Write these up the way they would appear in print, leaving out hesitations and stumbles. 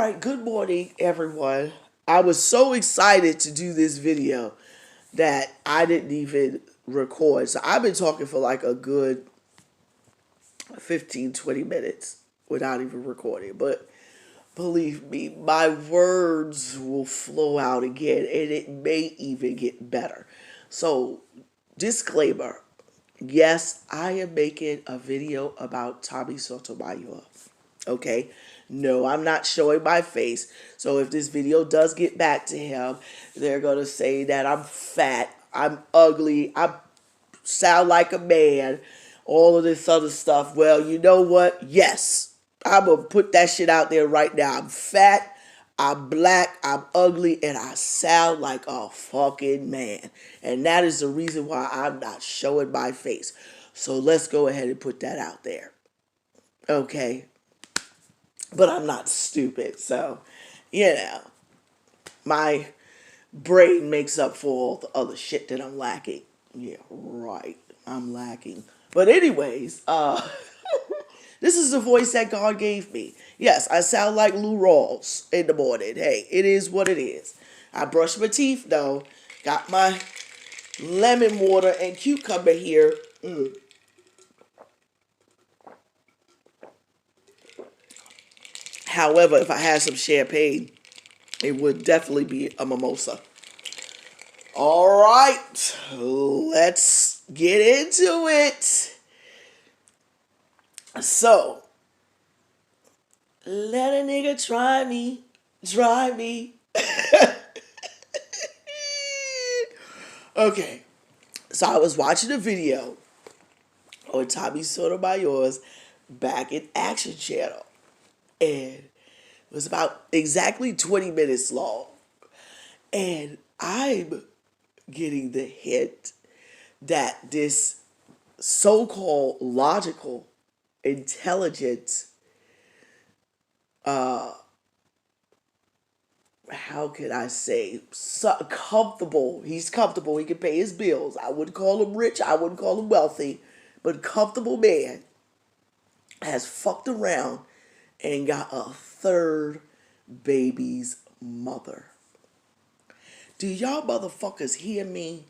right, good morning, everyone. I was so excited to do this video that I didn't even record. So I've been talking for like a good 15, 20 minutes without even recording. But believe me, my words will flow out again and it may even get better. So, disclaimer, yes, I am making a video about Tommy Sotomayor. Okay? No, I'm not showing my face. So if this video does get back to him, they're going to say that I'm fat, I'm ugly, I sound like a man, all of this other stuff. Well, you know what? Yes, I'm going to put that shit out there right now. I'm fat, I'm black, I'm ugly, and I sound like a fucking man. And that is the reason why I'm not showing my face. So let's go ahead and put that out there. Okay? But I'm not stupid, so, my brain makes up for all the other shit that I'm lacking. Yeah, right. I'm lacking. But anyways, this is the voice that God gave me. Yes, I sound like Lou Rawls in the morning. Hey, it is what it is. I brush my teeth though. Got my lemon water and cucumber here. However, if I had some champagne, it would definitely be a mimosa. All right, let's get into it. So, let a nigga try me, try me. Okay, so I was watching a video on Tommy Sotomayor's Back in Action channel, and it was about exactly 20 minutes long. And I'm getting the hint that this so-called logical, intelligent, how can I say, comfortable. He's comfortable. He can pay his bills. I wouldn't call him rich. I wouldn't call him wealthy. But comfortable man has fucked around and got a third baby's mother. Do y'all motherfuckers hear me?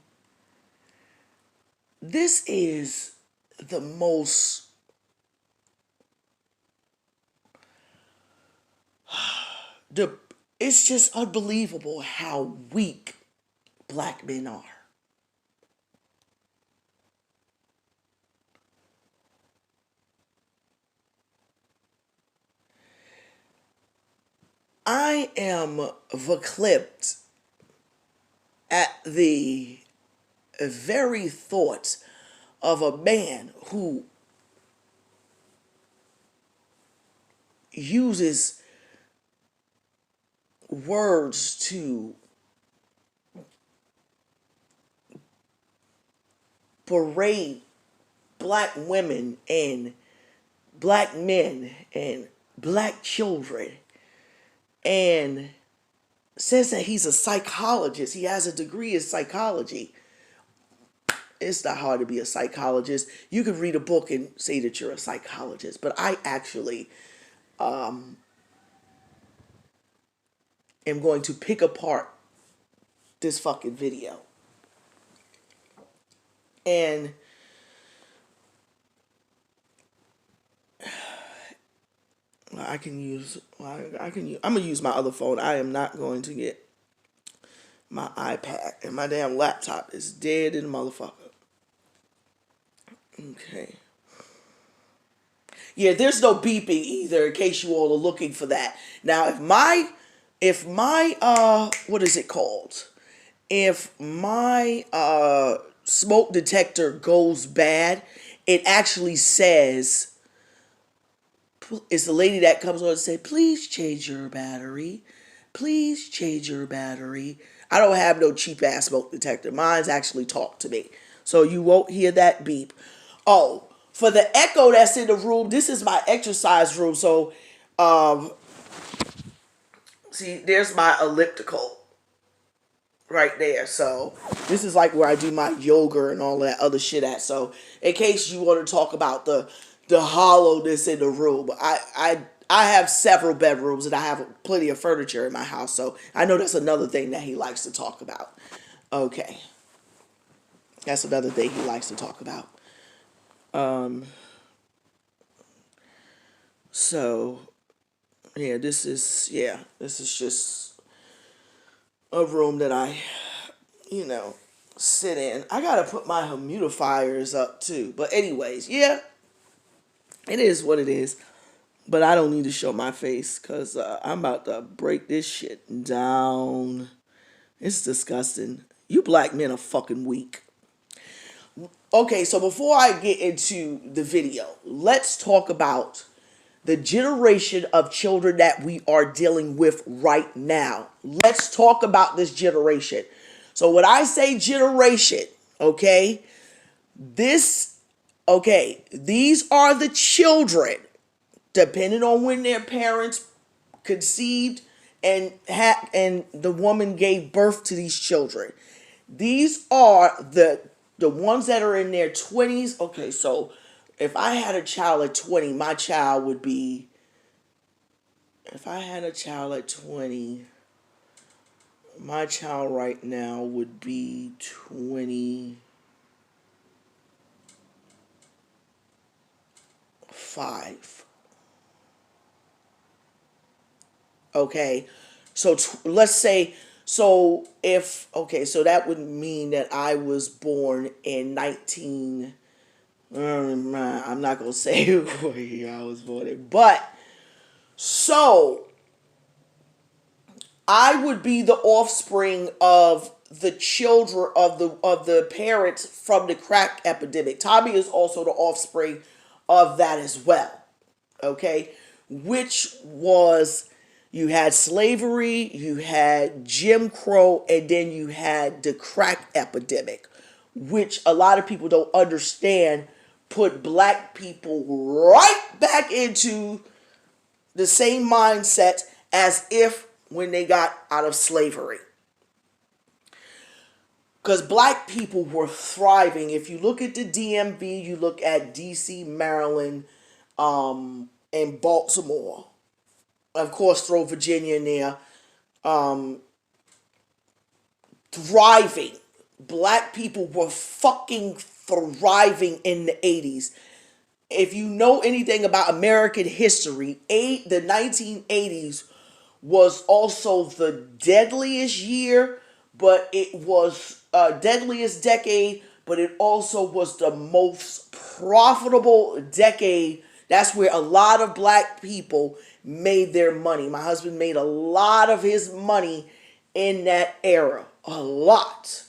This is the most it's just unbelievable how weak black men are. I am verklempt at the very thought of a man who uses words to berate black women and black men and black children, and says that he's a psychologist. He has a degree in psychology. It's not hard to be a psychologist. You can read a book and say that you're a psychologist, but I actually am going to pick apart this fucking video. And I'm gonna use my other phone. I am not going to get my iPad, and my damn laptop is dead in the motherfucker. Okay. Yeah, there's no beeping either, in case you all are looking for that. Now, if my what is it called? If my smoke detector goes bad, it actually says, it's the lady that comes on and say, please change your battery. Please change your battery. I don't have no cheap ass smoke detector. Mine's actually talk to me. So you won't hear that beep. Oh, for the echo that's in the room, this is my exercise room. So, see, there's my elliptical right there. So this is like where I do my yoga and all that other shit at. So in case you want to talk about the hollowness in the room, I have several bedrooms and I have plenty of furniture in my house, so I know that's another thing that he likes to talk about. Okay, that's another thing he likes to talk about. Um, so this is just a room that I, you know, sit in. I gotta put my humidifiers up too. But anyways, yeah, it is what it is. But I don't need to show my face because I'm about to break this shit down. It's disgusting. You black men are fucking weak. Okay, so before I get into the video, let's talk about the generation of children that we are dealing with right now. Let's talk about this generation. So when I say generation, okay, these are the children, depending on when their parents conceived and the woman gave birth to these children. These are the ones that are in their 20s. Okay, so if I had a child at 20, my child would be, if I had a child at 20, my child right now would be 25. Okay, so let's say, so if, okay, so that would mean that I was born in 19, I'm not going to say what year I was born in, but so I would be the offspring of the children of the parents from the crack epidemic. Tommy is also the offspring of that as well. Okay, which was, you had slavery, you had Jim Crow, and then you had the crack epidemic, which a lot of people don't understand, put black people right back into the same mindset as if when they got out of slavery. Because black people were thriving. If you look at the DMV, you look at DC, Maryland, and Baltimore. Of course, throw Virginia in there. Thriving. Black people were fucking thriving in the 80s. If you know anything about American history, the 1980s was also the deadliest year, but it was deadliest decade, but it also was the most profitable decade. That's where a lot of black people made their money. My husband made a lot of his money in that era. A lot.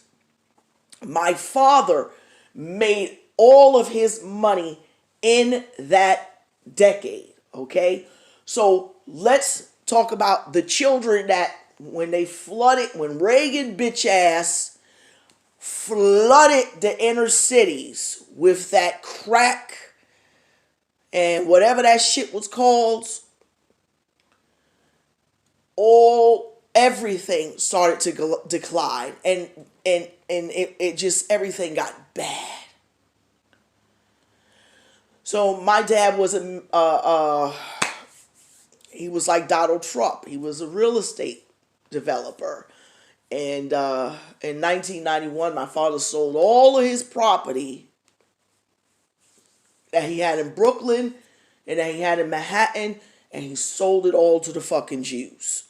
My father made all of his money in that decade. Okay? So let's talk about the children that when they flooded, when Reagan bitch ass flooded the inner cities with that crack and whatever that shit was called, everything started to decline, and it just, everything got bad. So my dad was he was like Donald Trump. He was a real estate developer. And in 1991, my father sold all of his property that he had in Brooklyn and that he had in Manhattan, and he sold it all to the fucking Jews.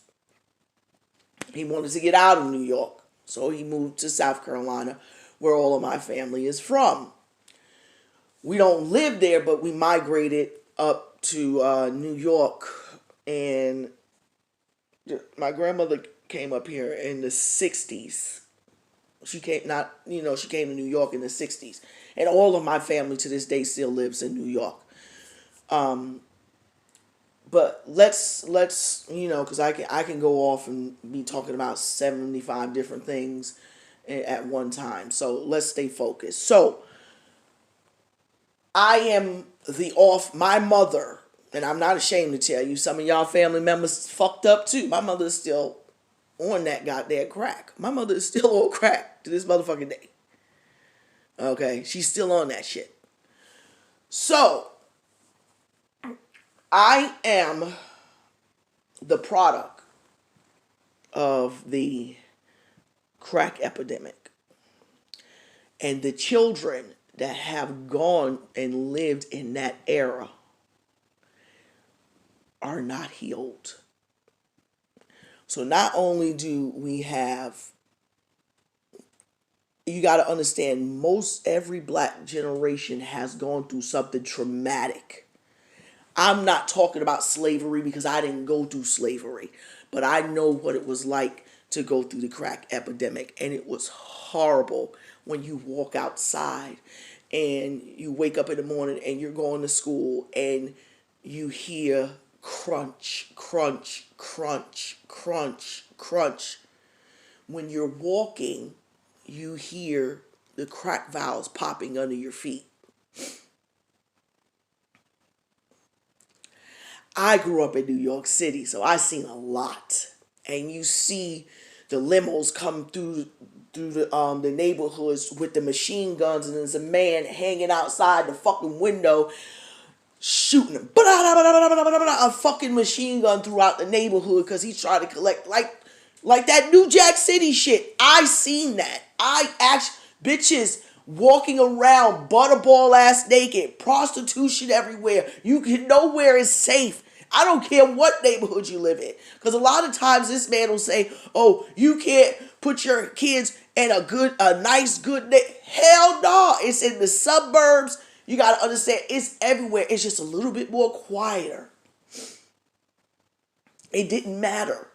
He wanted to get out of New York, so he moved to South Carolina, where all of my family is from. We don't live there, but we migrated up to New York, and my grandmother came up here in the 60s. She came she came to New York in the 60s. And all of my family to this day still lives in New York. But let's because I can go off and be talking about 75 different things at one time. So let's stay focused. So I am my mother, and I'm not ashamed to tell you, some of y'all family members fucked up too. My mother is still on that goddamn crack. My mother is still on crack to this motherfucking day. Okay, she's still on that shit. So I am the product of the crack epidemic. And the children that have gone and lived in that era are not healed. So not only do we have, you got to understand, most every black generation has gone through something traumatic. I'm not talking about slavery because I didn't go through slavery, but I know what it was like to go through the crack epidemic, and it was horrible when you walk outside and you wake up in the morning and you're going to school and you hear crunch, crunch, crunch, crunch, crunch. When you're walking, you hear the crack valves popping under your feet. I grew up in New York City, so I seen a lot. And you see the limos come through the neighborhoods with the machine guns, and there's a man hanging outside the fucking window shooting a fucking machine gun throughout the neighborhood because he's trying to collect like that New Jack City shit. I seen that. I actually bitches walking around butterball ass naked, prostitution everywhere. You can nowhere is safe. I don't care what neighborhood you live in. Because a lot of times this man will say, oh, you can't put your kids in a nice, good hell no. It's in the suburbs. You got to understand, it's everywhere. It's just a little bit more quieter. It didn't matter.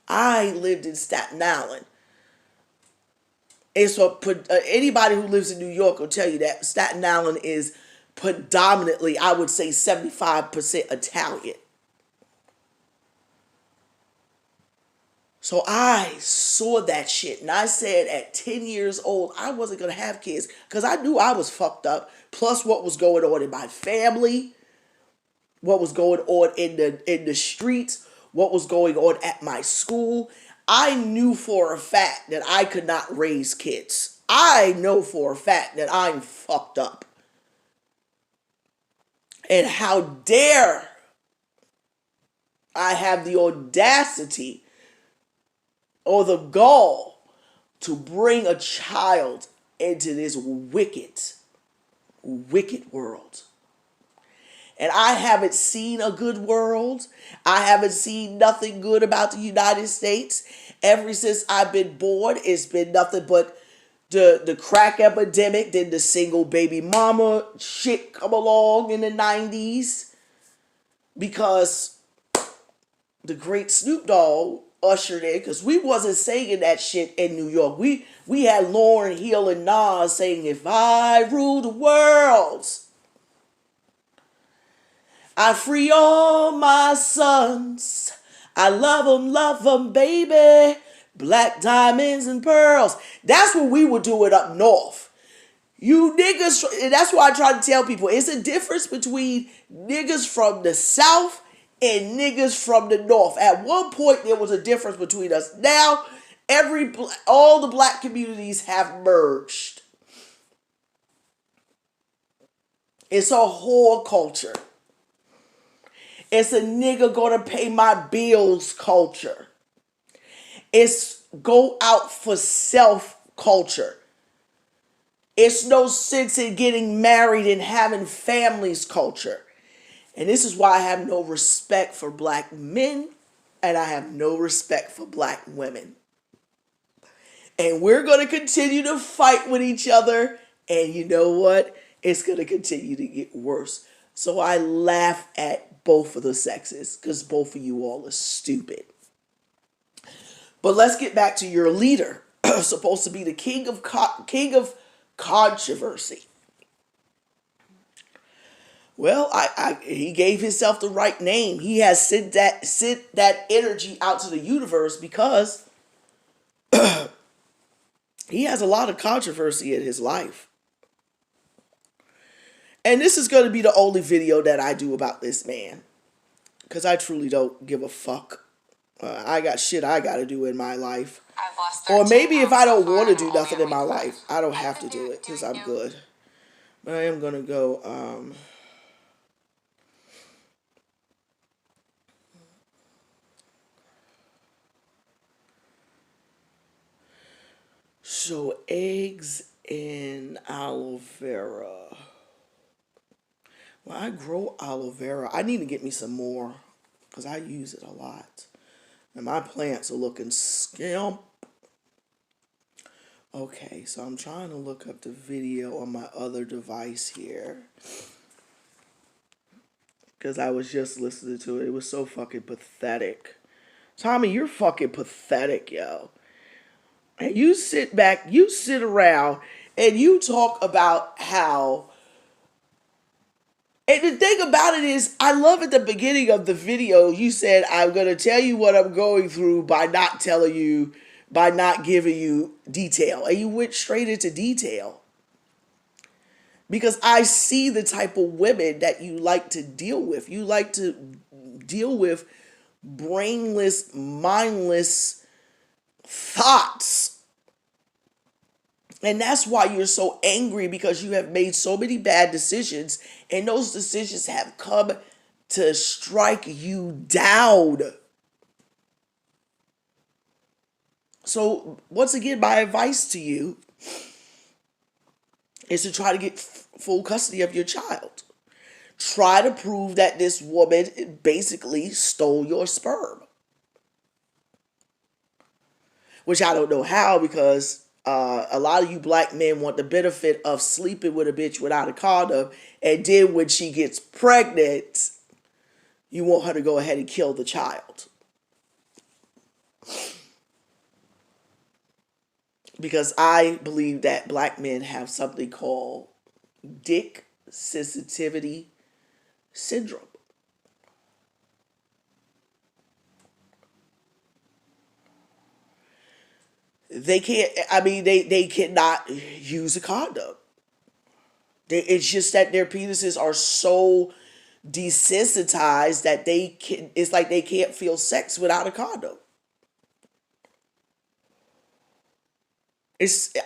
I lived in Staten Island. And so anybody who lives in New York will tell you that Staten Island is predominantly, I would say 75% Italian. So I saw that shit, and I said at 10 years old, I wasn't going to have kids because I knew I was fucked up, plus what was going on in my family, what was going on in the streets, what was going on at my school. I knew for a fact that I could not raise kids. I know for a fact that I'm fucked up. And how dare I have the audacity or the gall to bring a child into this wicked, wicked world. And I haven't seen a good world. I haven't seen nothing good about the United States. Ever since I've been born, it's been nothing but the crack epidemic, then the single baby mama shit come along in the 90s. Because the great Snoop Dogg ushered in, because we wasn't saying that shit in New York. We had Lauryn Hill and Nas saying, if I rule the world, I free all my sons. I love 'em, baby. Black diamonds and pearls. That's what we would do it up north. You niggas, and that's why I try to tell people, it's a difference between niggas from the South and niggas from the North. At one point, there was a difference between us. Now, all the black communities have merged. It's a whore culture. It's a nigga gonna pay my bills culture. It's go out for self culture. It's no sense in getting married and having families culture. And this is why I have no respect for black men and I have no respect for black women. And we're going to continue to fight with each other. And you know what? It's going to continue to get worse. So I laugh at both of the sexes because both of you all are stupid. But let's get back to your leader, supposed to be the king of controversy. Well, he gave himself the right name. He has sent that energy out to the universe because he has a lot of controversy in his life. And this is going to be the only video that I do about this man because I truly don't give a fuck. I got shit I got to do in my life. Or maybe if I don't want to do nothing in my life, I don't have to do it because I'm good. But I am going to go... So eggs and aloe vera. Well, I grow aloe vera. I need to get me some more because I use it a lot. And my plants are looking skimp. Okay, so I'm trying to look up the video on my other device here. Because I was just listening to it. It was so fucking pathetic. Tommy, you're fucking pathetic, yo. And you sit back, you sit around, and you talk about how. And the thing about it is, I love at the beginning of the video, you said, I'm going to tell you what I'm going through by not telling you, by not giving you detail. And you went straight into detail. Because I see the type of women that you like to deal with. You like to deal with brainless, mindless thoughts. And that's why you're so angry, because you have made so many bad decisions, and those decisions have come to strike you down. So, once again, my advice to you is to try to get full custody of your child. Try to prove that this woman basically stole your sperm. Which I don't know how, because a lot of you black men want the benefit of sleeping with a bitch without a condom, and then when she gets pregnant, you want her to go ahead and kill the child. Because I believe that black men have something called dick sensitivity syndrome. They can't, I mean, they cannot use a condom. It's just that their penises are so desensitized that it's like they can't feel sex without a condom.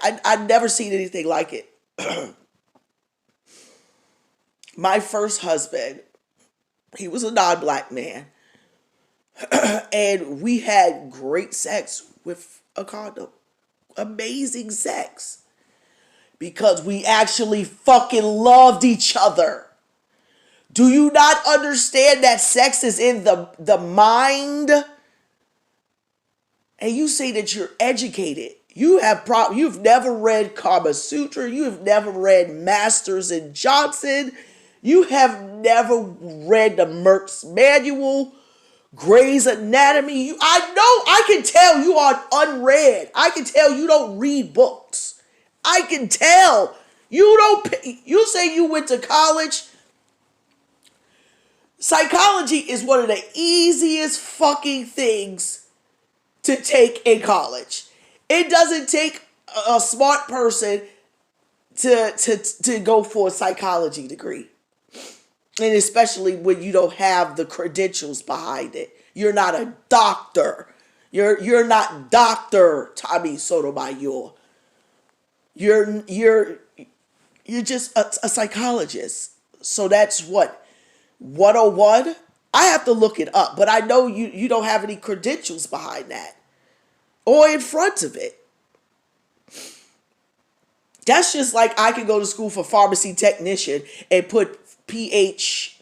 I've never seen anything like it. My first husband, he was a non-black man, and we had great sex with a condom. Amazing sex. Because we actually fucking loved each other. Do you not understand that sex is in the mind? And you say that you're educated. You've never read Kama Sutra. You have never read Masters and Johnson. You have never read the Merck's Manual, Grey's Anatomy. I know, I can tell you are unread. I can tell you don't read books. I can tell. You say you went to college. Psychology is one of the easiest fucking things to take in college. It doesn't take a smart person to go for a psychology degree. And especially when you don't have the credentials behind it. You're not a doctor. You're not Dr. Tommy Sotomayor. You're just a psychologist. So that's what? 101? I have to look it up, but I know you don't have any credentials behind that or in front of it. That's just like I could go to school for pharmacy technician and put PhTC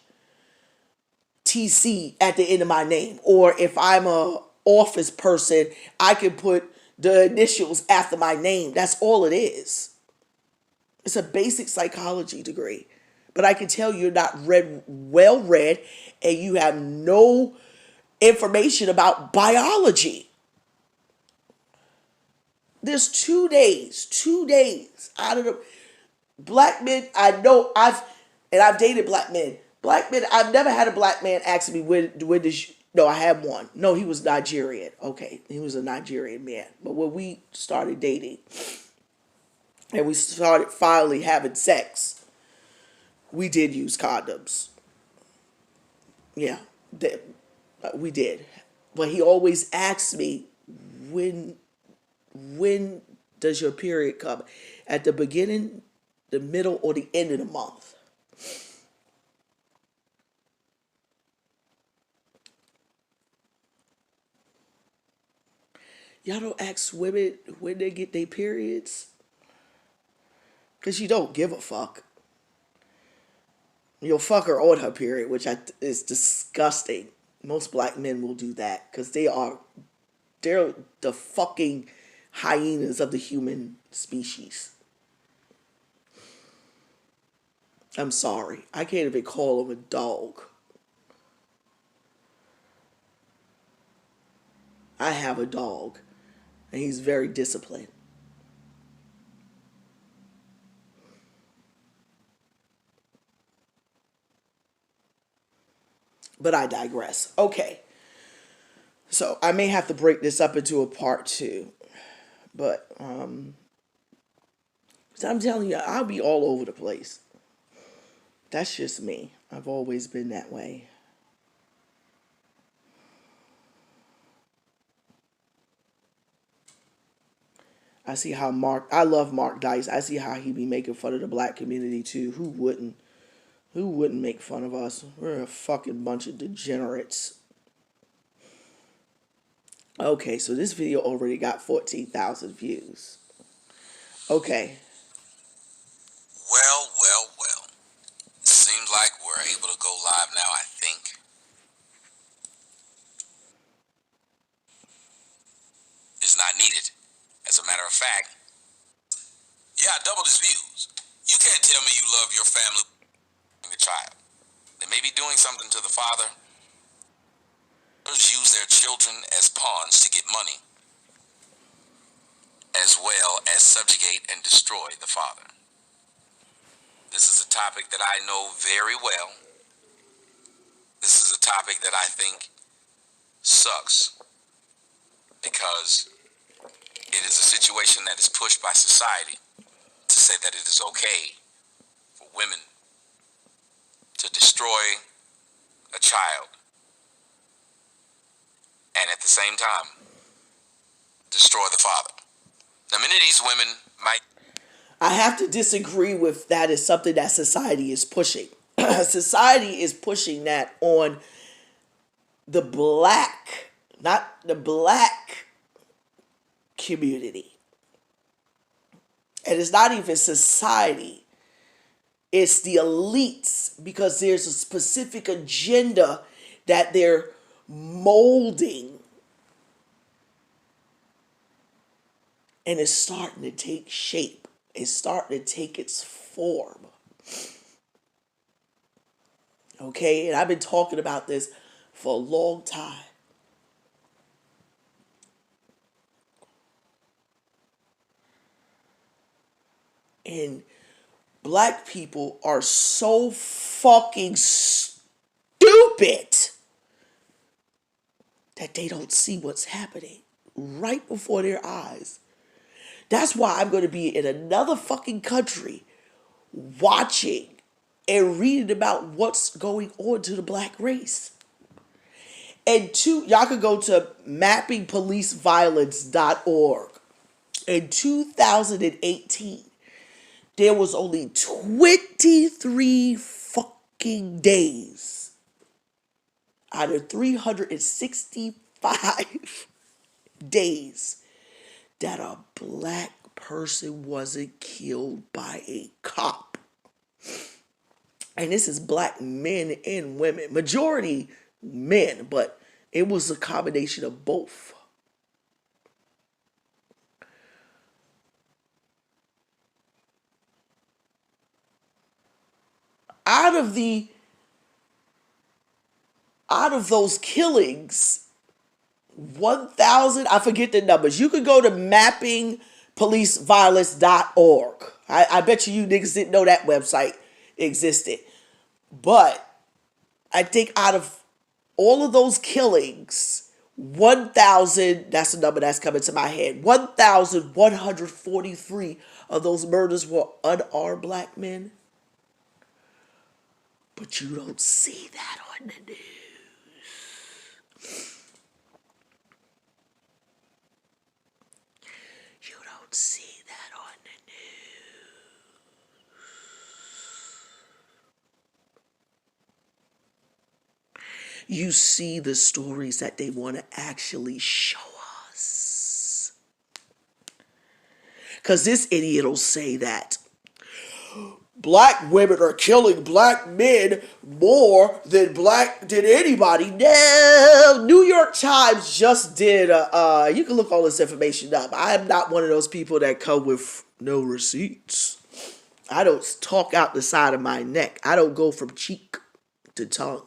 at the end of my name. Or if I'm a office person, I can put the initials after my name. That's all it is. It's a basic psychology degree. But I can tell you're not well read, and you have no information about biology. There's 2 days out of the black men. I know I've dated black men. Black men, I've never had a black man ask me when did no, I had one. No, he was Nigerian. Okay, he was a Nigerian man. But when we started dating and we started finally having sex, we did use condoms. Yeah, we did. But he always asked me, when does your period come? At the beginning, the middle, or the end of the month? Y'all don't ask women when they get their periods? Because you don't give a fuck. You'll fuck her on her period, which is disgusting. Most black men will do that because they're the fucking hyenas of the human species. I'm sorry. I can't even call him a dog. I have a dog, and he's very disciplined. But I digress. Okay. So I may have to break this up into a part two. But I'm telling you, I'll be all over the place. That's just me. I've always been that way. I see how I love Mark Dice. I see how he be making fun of the black community too. Who wouldn't? Who wouldn't make fun of us? We're a fucking bunch of degenerates. Okay, so this video already got 14,000 views. Okay. Well. It seems like we're able to go live now, I think. It's not needed. As a matter of fact, yeah, I doubled his views. You can't tell me you love your family and your child. They may be doing something to the father. Others use their children as pawns to get money, as well as subjugate and destroy the father. This is a topic that I know very well. This is a topic that I think sucks because it is a situation that is pushed by society to say that it is okay for women to destroy a child and at the same time destroy the father. Now, many of these women might... I have to disagree with that as something that society is pushing. Society is pushing that on the black, not the black community. And it's not even society. It's the elites because there's a specific agenda that they're molding. And it's starting to take shape. It's starting to take its form. Okay? And I've been talking about this for a long time. And black people are so fucking stupid that they don't see what's happening right before their eyes. That's why I'm going to be in another fucking country watching and reading about what's going on to the black race. And y'all could go to mappingpoliceviolence.org. In 2018, there was only 23 fucking days out of 365 days that a black person wasn't killed by a cop. And this is black men and women. Majority men, but it was a combination of both. Out of those killings, 1,000, I forget the numbers. You could go to mappingpoliceviolence.org. I bet you niggas didn't know that website existed. But I think out of all of those killings, 1,000, that's the number that's coming to my head, 1,143 of those murders were unarmed black men. But you don't see that on the news. You don't see that on the news. You see the stories that they want to actually show us. Because this idiot will say that black women are killing black men more than anybody. No, New York Times just did you can look all this information up. I am not one of those people that come with no receipts. I don't talk out the side of my neck. I don't go from cheek to tongue.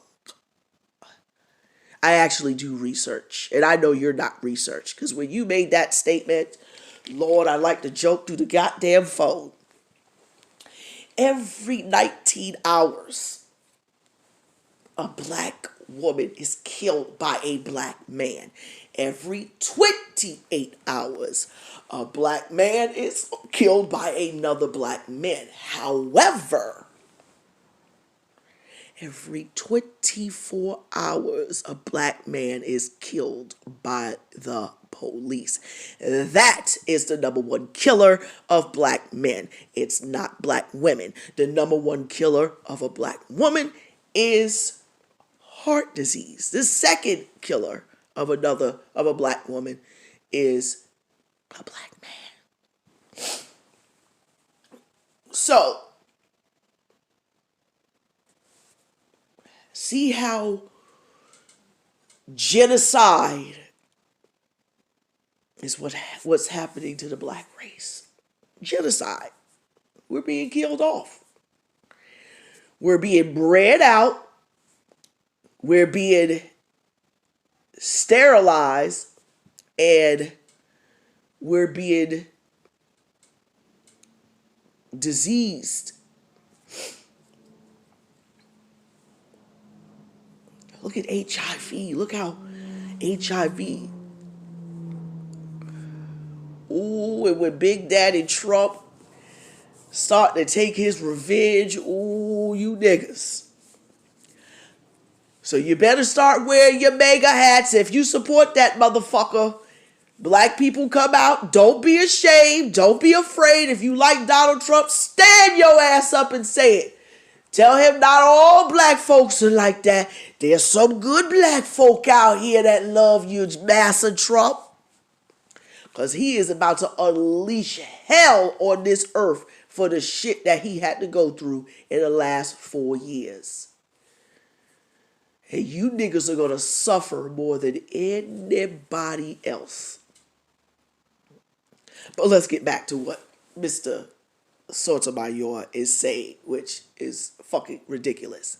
I actually do research, and I know you're not research, because when you made that statement, Lord, I like to joke through the goddamn phone. Every 19 hours, a black woman is killed by a black man. Every 28 hours, a black man is killed by another black man. However, every 24 hours, a black man is killed by the police. That is the number one killer of black men. It's not black women. The number one killer of a black woman is heart disease. The second killer of a black woman is a black man. So, see how genocide is what's happening to the black race. Genocide. We're being killed off. We're being bred out. We're being sterilized. And we're being diseased. Look at HIV. Look how HIV. Ooh, and when Big Daddy Trump starting to take his revenge, ooh, you niggas. So you better start wearing your MAGA hats if you support that motherfucker. Black people come out. Don't be ashamed. Don't be afraid. If you like Donald Trump, stand your ass up and say it. Tell him not all black folks are like that. There's some good black folk out here that love you, Massa Trump. Because he is about to unleash hell on this earth for the shit that he had to go through in the last 4 years. And you niggas are going to suffer more than anybody else. But let's get back to what Mr. Sotomayor is saying, which is fucking ridiculous.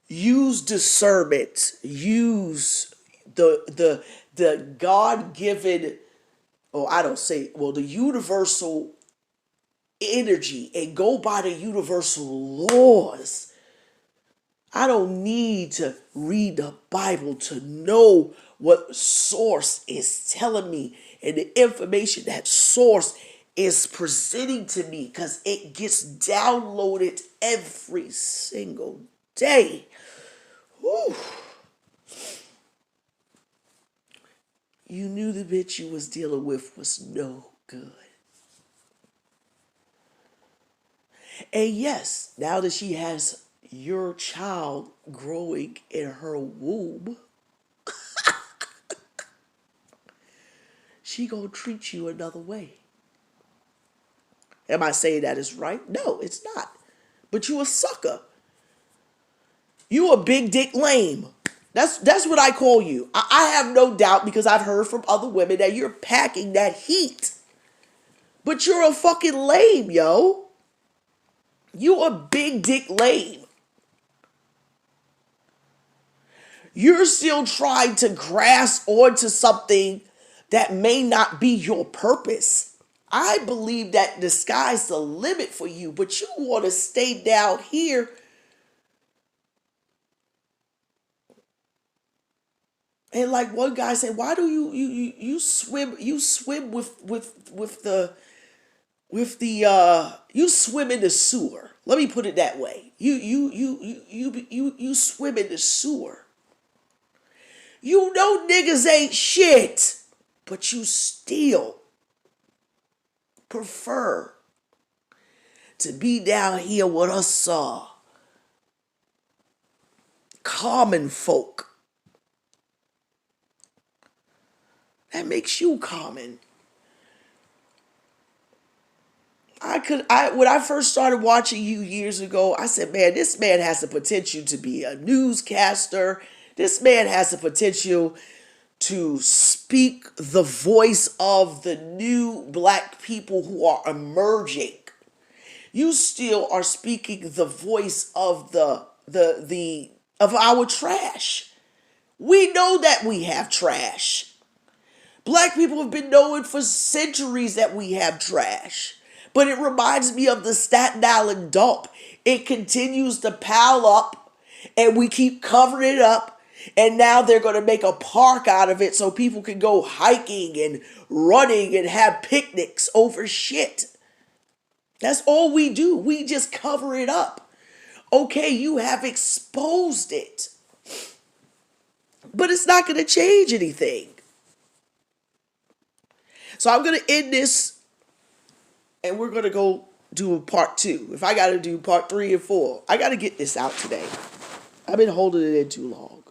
Use discernment. Use the God-given, the universal energy, and go by the universal laws. I don't need to read the Bible to know what source is telling me and the information that source is presenting to me, because it gets downloaded every single day. Whew. You knew the bitch you was dealing with was no good. And yes, now that she has your child growing in her womb, she gonna treat you another way. Am I saying that is right? No, it's not. But you a sucker. You a big dick lame. That's what I call you. I have no doubt, because I've heard from other women that you're packing that heat. But you're a fucking lame, yo. You a big dick lame. You're still trying to grasp onto something that may not be your purpose. I believe that the sky's the limit for you, but you want to stay down here. And like one guy said, why do you swim you swim in the sewer? Let me put it that way. You swim in the sewer. You know niggas ain't shit, but you still prefer to be down here with us common folk. That makes you common. when I first started watching you years ago, I said, man, this man has the potential to be a newscaster. This man has the potential to speak the voice of the new black people who are emerging. You still are speaking the voice of the of our trash. We know that we have trash. Black people have been knowing for centuries that we have trash. But it reminds me of the Staten Island dump. It continues to pile up and we keep covering it up. And now they're going to make a park out of it so people can go hiking and running and have picnics over shit. That's all we do. We just cover it up. Okay, you have exposed it. But it's not going to change anything. So I'm going to end this and we're going to go do a part 2. If I got to do part 3 and 4, I got to get this out today. I've been holding it in too long.